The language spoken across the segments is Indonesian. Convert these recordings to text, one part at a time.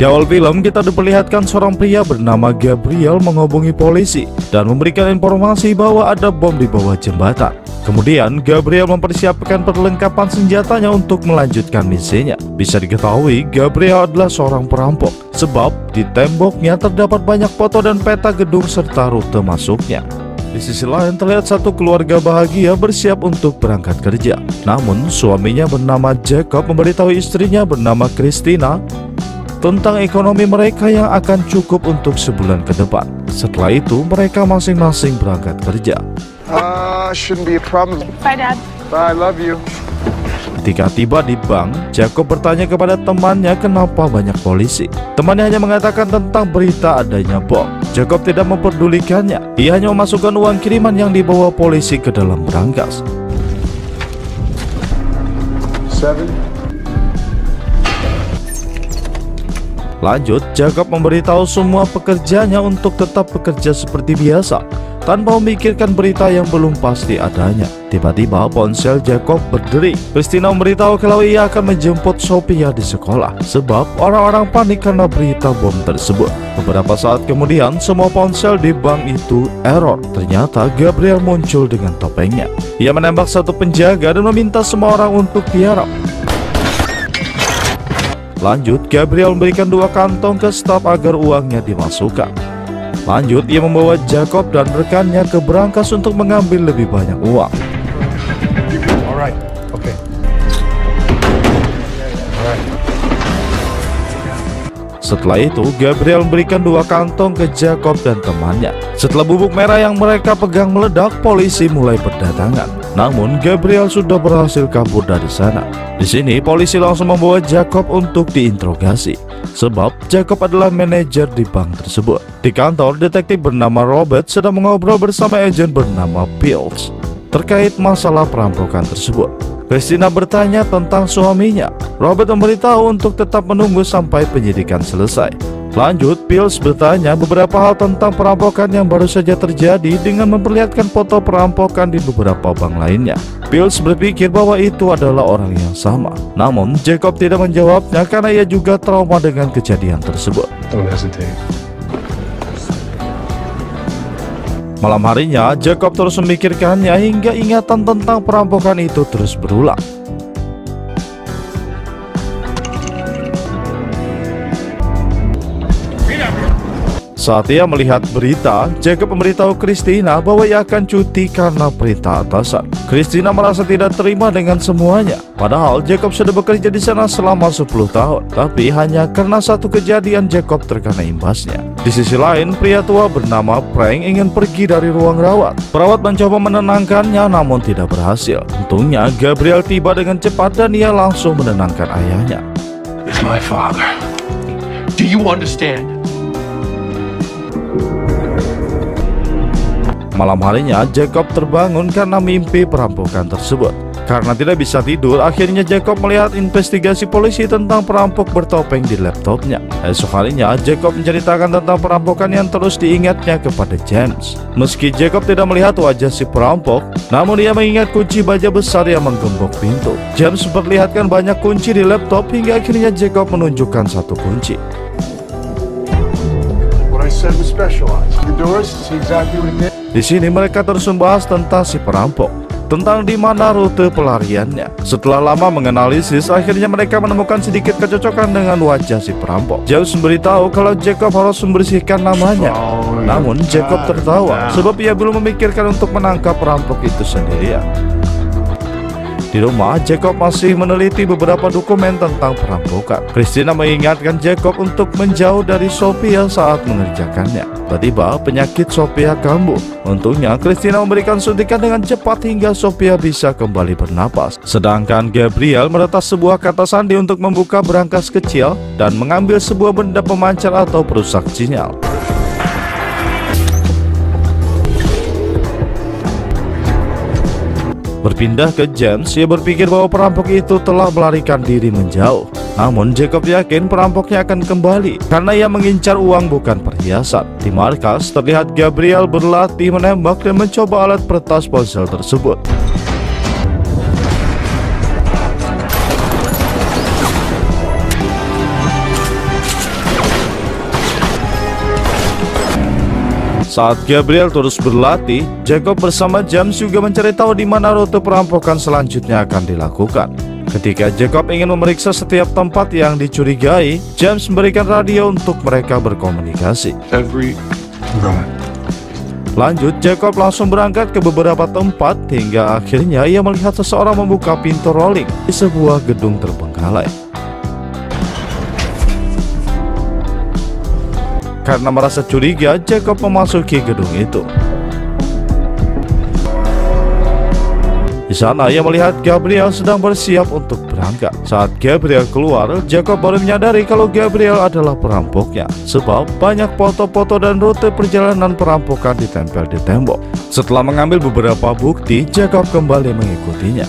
Di awal film kita diperlihatkan seorang pria bernama Gabriel menghubungi polisi dan memberikan informasi bahwa ada bom di bawah jembatan. Kemudian Gabriel mempersiapkan perlengkapan senjatanya untuk melanjutkan misinya. Bisa diketahui Gabriel adalah seorang perampok, sebab di temboknya terdapat banyak foto dan peta gedung serta rute masuknya. Di sisi lain terlihat satu keluarga bahagia bersiap untuk berangkat kerja. Namun suaminya bernama Jacob memberitahu istrinya bernama Christina tentang ekonomi mereka yang akan cukup untuk sebulan ke depan. Setelah itu mereka masing-masing berangkat kerja. Shouldn't be a problem. Bye, Dad. Bye, I love you. Ketika tiba di bank, Jacob bertanya kepada temannya kenapa banyak polisi. Temannya hanya mengatakan tentang berita adanya bom. Jacob tidak memperdulikannya. Ia hanya memasukkan uang kiriman yang dibawa polisi ke dalam berangkas. 7. Lanjut, Jacob memberitahu semua pekerjanya untuk tetap bekerja seperti biasa, tanpa memikirkan berita yang belum pasti adanya. Tiba-tiba ponsel Jacob berdering. Christina memberitahu kalau ia akan menjemput Sophia di sekolah, sebab orang-orang panik karena berita bom tersebut. Beberapa saat kemudian, semua ponsel di bank itu error. Ternyata Gabriel muncul dengan topengnya. Ia menembak satu penjaga dan meminta semua orang untuk tiarap. Lanjut, Gabriel memberikan 2 kantong ke staf agar uangnya dimasukkan. Lanjut, ia membawa Jacob dan rekannya ke berangkas untuk mengambil lebih banyak uang. Alright, okay. Setelah itu, Gabriel memberikan 2 kantong ke Jacob dan temannya. Setelah bubuk merah yang mereka pegang meledak, polisi mulai berdatangan. Namun, Gabriel sudah berhasil kabur dari sana. Di sini, polisi langsung membawa Jacob untuk diinterogasi, sebab Jacob adalah manajer di bank tersebut. Di kantor, detektif bernama Robert sedang mengobrol bersama agen bernama Pills terkait masalah perampokan tersebut. Christina bertanya tentang suaminya. Robert memberitahu untuk tetap menunggu sampai penyidikan selesai. Lanjut, Pills bertanya beberapa hal tentang perampokan yang baru saja terjadi dengan memperlihatkan foto perampokan di beberapa bank lainnya. Pills berpikir bahwa itu adalah orang yang sama. Namun, Jacob tidak menjawabnya karena ia juga trauma dengan kejadian tersebut. Don't hesitate. Malam harinya, Jacob terus memikirkannya hingga ingatan tentang perampokan itu terus berulang. Saat ia melihat berita, Jacob memberitahu Christina bahwa ia akan cuti karena perintah atasan. Christina merasa tidak terima dengan semuanya. Padahal Jacob sudah bekerja di sana selama 10 tahun, tapi hanya karena satu kejadian Jacob terkena imbasnya. Di sisi lain, pria tua bernama Frank ingin pergi dari ruang rawat. Perawat mencoba menenangkannya namun tidak berhasil. Untungnya Gabriel tiba dengan cepat dan ia langsung menenangkan ayahnya. It's my father. Do you understand? Malam harinya, Jacob terbangun karena mimpi perampokan tersebut. Karena tidak bisa tidur, akhirnya Jacob melihat investigasi polisi tentang perampok bertopeng di laptopnya. Esok harinya, Jacob menceritakan tentang perampokan yang terus diingatnya kepada James. Meski Jacob tidak melihat wajah si perampok, namun dia mengingat kunci baja besar yang menggembok pintu. James memperlihatkan banyak kunci di laptop hingga akhirnya Jacob menunjukkan satu kunci. What I said was specialized. The doors, see exactly what it did. Di sini mereka terus membahas tentang si perampok, tentang di mana rute pelariannya. Setelah lama menganalisis, akhirnya mereka menemukan sedikit kecocokan dengan wajah si perampok. James memberitahu kalau Jacob harus membersihkan namanya. Namun Jacob tertawa, sebab ia belum memikirkan untuk menangkap perampok itu sendirian. Di rumah, Jacob masih meneliti beberapa dokumen tentang perampokan. Christina mengingatkan Jacob untuk menjauh dari Sophia saat mengerjakannya. Tiba-tiba penyakit Sophia kambuh. Untungnya Christina memberikan suntikan dengan cepat hingga Sophia bisa kembali bernapas. Sedangkan Gabriel meretas sebuah kata sandi untuk membuka berangkas kecil dan mengambil sebuah benda pemancar atau perusak sinyal. Berpindah ke James, ia berpikir bahwa perampok itu telah melarikan diri menjauh. Namun Jacob yakin perampoknya akan kembali karena ia mengincar uang bukan perhiasan. Di markas terlihat Gabriel berlatih menembak dan mencoba alat peretas ponsel tersebut. Saat Gabriel terus berlatih, Jacob bersama James juga mencari tahu di mana rute perampokan selanjutnya akan dilakukan. Ketika Jacob ingin memeriksa setiap tempat yang dicurigai, James memberikan radio untuk mereka berkomunikasi. Every room. Lanjut, Jacob langsung berangkat ke beberapa tempat hingga akhirnya ia melihat seseorang membuka pintu rolling di sebuah gedung terbengkalai. Karena merasa curiga, Jacob memasuki gedung itu. Di sana ia melihat Gabriel sedang bersiap untuk berangkat. Saat Gabriel keluar, Jacob baru menyadari kalau Gabriel adalah perampoknya, sebab banyak foto-foto dan rute perjalanan perampokan ditempel di tembok. Setelah mengambil beberapa bukti, Jacob kembali mengikutinya.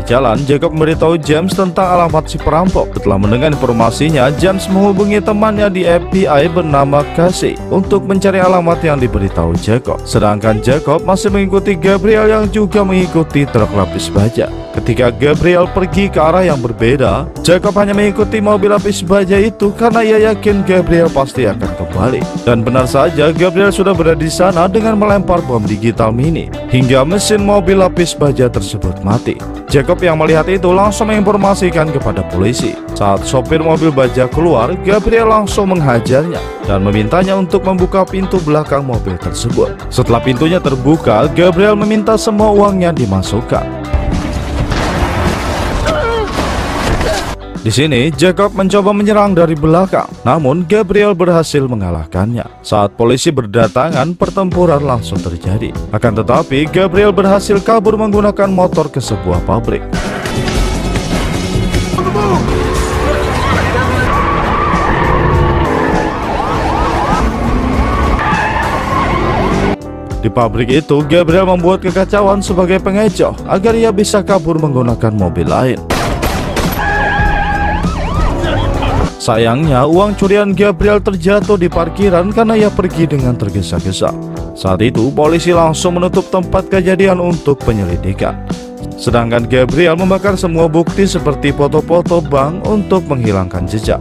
Jalan, Jacob memberitahu James tentang alamat si perampok. Setelah mendengar informasinya, James menghubungi temannya di FBI bernama Casey untuk mencari alamat yang diberitahu Jacob. Sedangkan Jacob masih mengikuti Gabriel yang juga mengikuti truk lapis baja. Ketika Gabriel pergi ke arah yang berbeda, Jacob hanya mengikuti mobil lapis baja itu karena ia yakin Gabriel pasti akan kembali. Dan benar saja, Gabriel sudah berada di sana dengan melempar bom digital mini hingga mesin mobil lapis baja tersebut mati. Jacob yang melihat itu langsung menginformasikan kepada polisi. Saat sopir mobil baja keluar, Gabriel langsung menghajarnya dan memintanya untuk membuka pintu belakang mobil tersebut. Setelah pintunya terbuka, Gabriel meminta semua uangnya dimasukkan. Di sini, Jacob mencoba menyerang dari belakang, namun Gabriel berhasil mengalahkannya. Saat polisi berdatangan, pertempuran langsung terjadi. Akan tetapi, Gabriel berhasil kabur menggunakan motor ke sebuah pabrik. Di pabrik itu, Gabriel membuat kekacauan sebagai pengecoh agar ia bisa kabur menggunakan mobil lain. Sayangnya, uang curian Gabriel terjatuh di parkiran karena ia pergi dengan tergesa-gesa. Saat itu, polisi langsung menutup tempat kejadian untuk penyelidikan. Sedangkan Gabriel membakar semua bukti seperti foto-foto bank untuk menghilangkan jejak.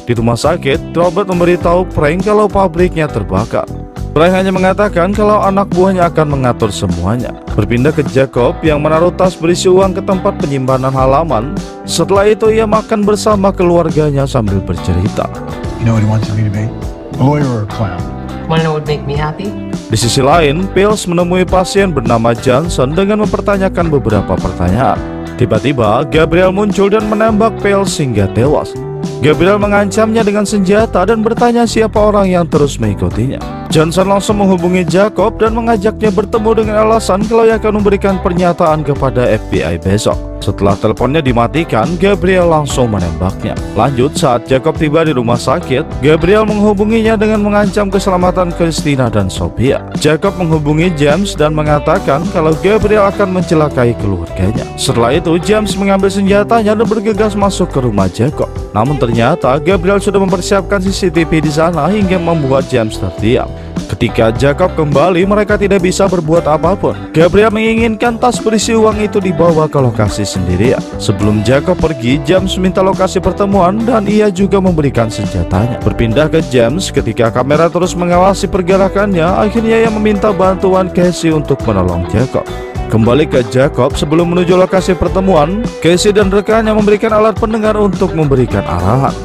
Di rumah sakit, Robert memberitahu Frank kalau pabriknya terbakar. Frank hanya mengatakan kalau anak buahnya akan mengatur semuanya. Berpindah ke Jacob yang menaruh tas berisi uang ke tempat penyimpanan halaman. Setelah itu ia makan bersama keluarganya sambil bercerita. You know what he wants me to be? A lawyer or a clown? Wanna know what would make me happy? Di sisi lain, Pills menemui pasien bernama Johnson dengan mempertanyakan beberapa pertanyaan. Tiba-tiba, Gabriel muncul dan menembak Pills hingga tewas. Gabriel mengancamnya dengan senjata dan bertanya siapa orang yang terus mengikutinya. Johnson langsung menghubungi Jacob dan mengajaknya bertemu dengan alasan kalau ia akan memberikan pernyataan kepada FBI besok. Setelah teleponnya dimatikan, Gabriel langsung menembaknya. Lanjut, saat Jacob tiba di rumah sakit, Gabriel menghubunginya dengan mengancam keselamatan Christina dan Sophia. Jacob menghubungi James dan mengatakan kalau Gabriel akan mencelakai keluarganya. Setelah itu, James mengambil senjatanya dan bergegas masuk ke rumah Jacob. Namun ternyata Gabriel sudah mempersiapkan CCTV di sana hingga membuat James terdiam. Ketika Jacob kembali, mereka tidak bisa berbuat apapun. Gabriel menginginkan tas berisi uang itu dibawa ke lokasi sendirian. Sebelum Jacob pergi, James minta lokasi pertemuan dan ia juga memberikan senjatanya. Berpindah ke James, ketika kamera terus mengawasi pergerakannya, akhirnya ia meminta bantuan Casey untuk menolong Jacob. Kembali ke Jacob, sebelum menuju lokasi pertemuan, Casey dan rekannya memberikan alat pendengar untuk memberikan arahan.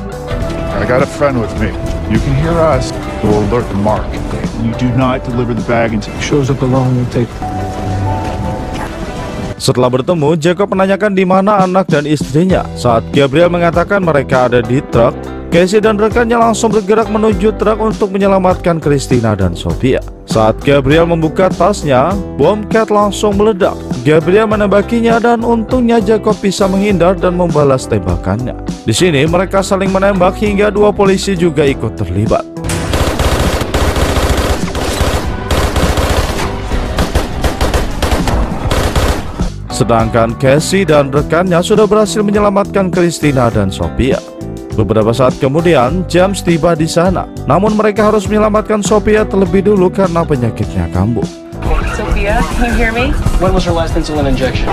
I got a friend with me. You can hear us. We'll alert the mark. You do not deliver the bag until he shows up alone. We'll take. Setelah bertemu, Jacob menanyakan di mana anak dan istrinya. Saat Gabriel mengatakan mereka ada di truk, Casey dan rekannya langsung bergerak menuju truk untuk menyelamatkan Christina dan Sophia. Saat Gabriel membuka tasnya, bom Cat langsung meledak. Gabriel menembakinya dan untungnya Jacob bisa menghindar dan membalas tembakannya. Di sini mereka saling menembak hingga dua polisi juga ikut terlibat. Sedangkan Casey dan rekannya sudah berhasil menyelamatkan Christina dan Sophia. Beberapa saat kemudian, James tiba di sana. Namun mereka harus menyelamatkan Sophia terlebih dulu karena penyakitnya kambuh. Sophia, can you hear me? When was her last insulin injection?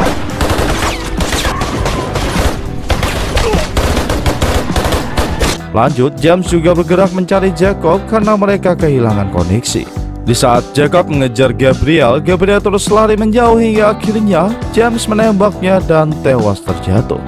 Lanjut, James juga bergerak mencari Jacob karena mereka kehilangan koneksi. Di saat Jacob mengejar Gabriel, Gabriel terus lari menjauh hingga akhirnya James menembaknya dan tewas terjatuh.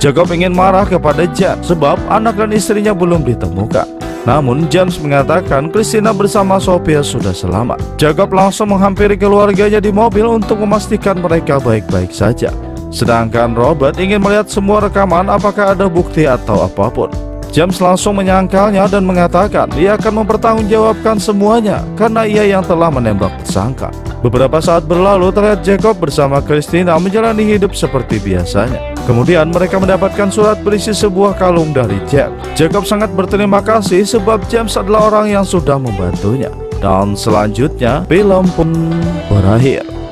Jacob ingin marah kepada James sebab anak dan istrinya belum ditemukan. Namun James mengatakan Christina bersama Sophia sudah selamat. Jacob langsung menghampiri keluarganya di mobil untuk memastikan mereka baik-baik saja. Sedangkan Robert ingin melihat semua rekaman apakah ada bukti atau apapun. James langsung menyangkalnya dan mengatakan ia akan mempertanggungjawabkan semuanya karena ia yang telah menembak tersangka. Beberapa saat berlalu, terlihat Jacob bersama Christina menjalani hidup seperti biasanya. Kemudian mereka mendapatkan surat berisi sebuah kalung dari James. Jacob sangat berterima kasih sebab James adalah orang yang sudah membantunya. Dan selanjutnya film pun berakhir.